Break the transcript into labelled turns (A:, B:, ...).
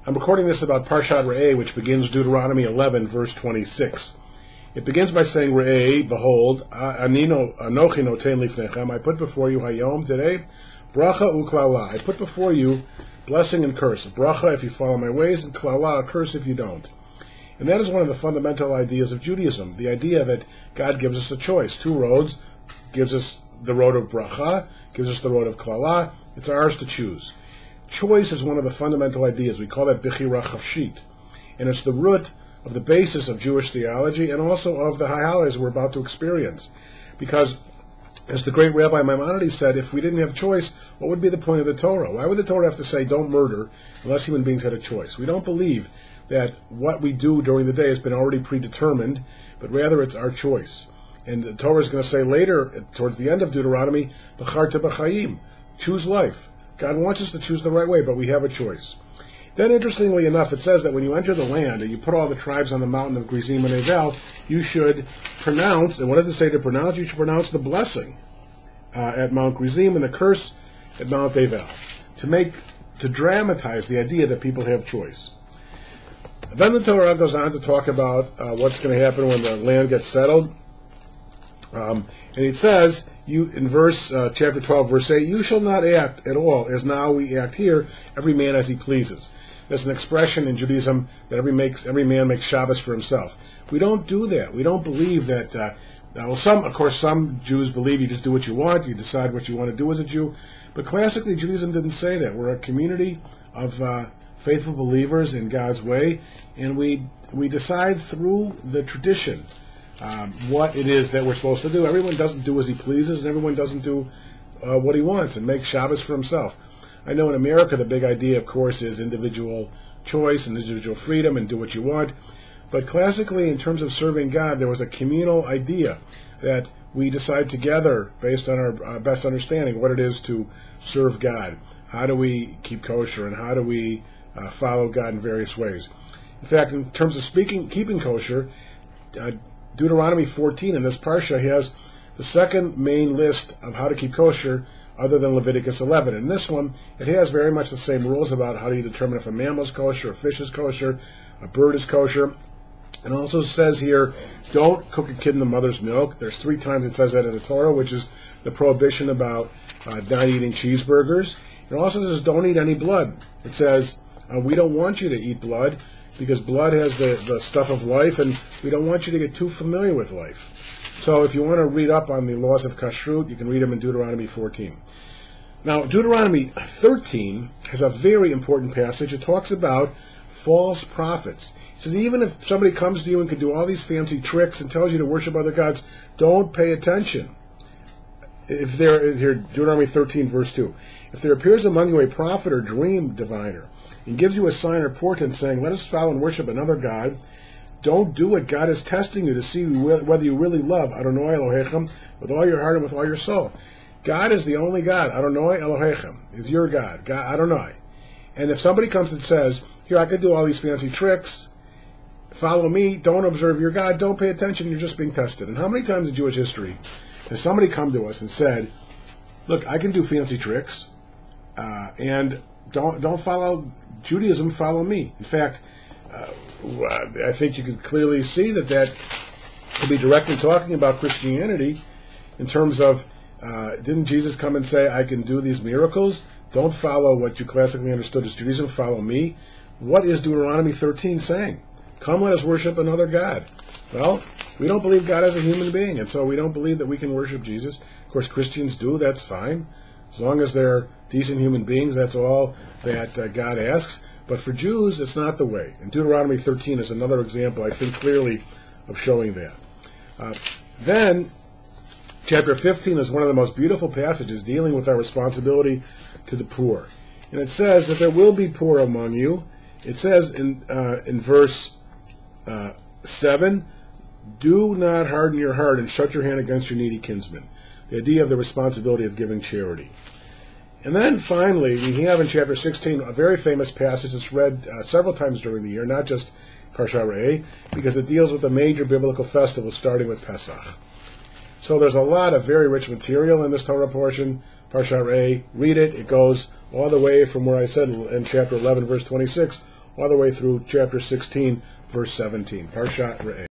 A: I'm recording this about Parshat Reah, which begins Deuteronomy 11, verse 26. It begins by saying, Reah, behold, Anochi noten lifnechem, I put before you Hayom today, bracha uklala, I put before you blessing and curse. Bracha if you follow my ways, and klala, a curse if you don't. And that is one of the fundamental ideas of Judaism, the idea that God gives us a choice. Two roads, gives us the road of bracha, gives us the road of klala. It's ours to choose. Choice is one of the fundamental ideas. We call that bichira chafshit. And it's the root of the basis of Jewish theology and also of the halakhas we're about to experience. Because, as the great Rabbi Maimonides said, if we didn't have choice, what would be the point of the Torah? Why would the Torah have to say, don't murder, unless human beings had a choice? We don't believe that what we do during the day has been already predetermined, but rather it's our choice. And the Torah is going to say later, towards the end of Deuteronomy, B'charta b'chayim, choose life. God wants us to choose the right way, but we have a choice. Then, interestingly enough, it says that when you enter the land and you put all the tribes on the mountain of Gerizim and Evel, you should pronounce, and what does it say to pronounce? You should pronounce the blessing at Mount Gerizim and the curse at Mount Evel, to dramatize the idea that people have choice. Then the Torah goes on to talk about what's going to happen when the land gets settled. And it says, in chapter 12, verse 8, you shall not act at all as now we act here, every man as he pleases. There's an expression in Judaism that every man makes Shabbos for himself. We don't do that. We don't believe that, some Jews believe you just do what you want, you decide what you want to do as a Jew. But classically, Judaism didn't say that. We're a community of faithful believers in God's way, and we decide through the tradition what it is that we're supposed to do. Everyone doesn't do as he pleases, and everyone doesn't do what he wants and make Shabbos for himself. I know in America the big idea, of course, is individual choice and individual freedom and do what you want. But classically, in terms of serving God, there was a communal idea that we decide together, based on our best understanding, what it is to serve God. How do we keep kosher, and how do we follow God in various ways? In fact, in terms of keeping kosher, Deuteronomy 14 in this parsha has the second main list of how to keep kosher other than Leviticus 11. In this one, it has very much the same rules about how do you determine if a mammal is kosher, a fish is kosher, a bird is kosher. It also says here, don't cook a kid in the mother's milk. There's 3 times it says that in the Torah, which is the prohibition about not eating cheeseburgers. It also says don't eat any blood. It says we don't want you to eat blood because blood has the stuff of life, and we don't want you to get too familiar with life. So if you want to read up on the laws of kashrut, you can read them in Deuteronomy 14. Now, Deuteronomy 13 has a very important passage. It talks about false prophets. It says even if somebody comes to you and can do all these fancy tricks and tells you to worship other gods, don't pay attention. Deuteronomy 13, verse 2. If there appears among you a prophet or dream diviner, and gives you a sign or portent saying, let us follow and worship another God, don't do it. God is testing you to see whether you really love Adonai Elohechem with all your heart and with all your soul. God is the only God. Adonai Elohechem is your God. God Adonai. And if somebody comes and says, here, I could do all these fancy tricks, follow me, don't observe your God, don't pay attention, you're just being tested. And how many times in Jewish history has somebody come to us and said, look, I can do fancy tricks, and don't follow Judaism, follow me. In fact, I think you can clearly see that could be directly talking about Christianity in terms of, didn't Jesus come and say, I can do these miracles? Don't follow what you classically understood as Judaism, follow me. What is Deuteronomy 13 saying? Come, let us worship another God. Well, we don't believe God is a human being, and so we don't believe that we can worship Jesus. Of course, Christians do, that's fine. As long as they're decent human beings, that's all that God asks. But for Jews, it's not the way. And Deuteronomy 13 is another example, I think, clearly of showing that. Then, chapter 15 is one of the most beautiful passages dealing with our responsibility to the poor. And it says that there will be poor among you. It says in verse 7, do not harden your heart and shut your hand against your needy kinsman. The idea of the responsibility of giving charity. And then finally, we have in chapter 16 a very famous passage that's read several times during the year, not just Parshat Reah, because it deals with the major biblical festivals starting with Pesach. So there's a lot of very rich material in this Torah portion, Parshat Reah. Read it. It goes all the way from where I said in chapter 11, verse 26, all the way through chapter 16, verse 17. Parshat Re'eh.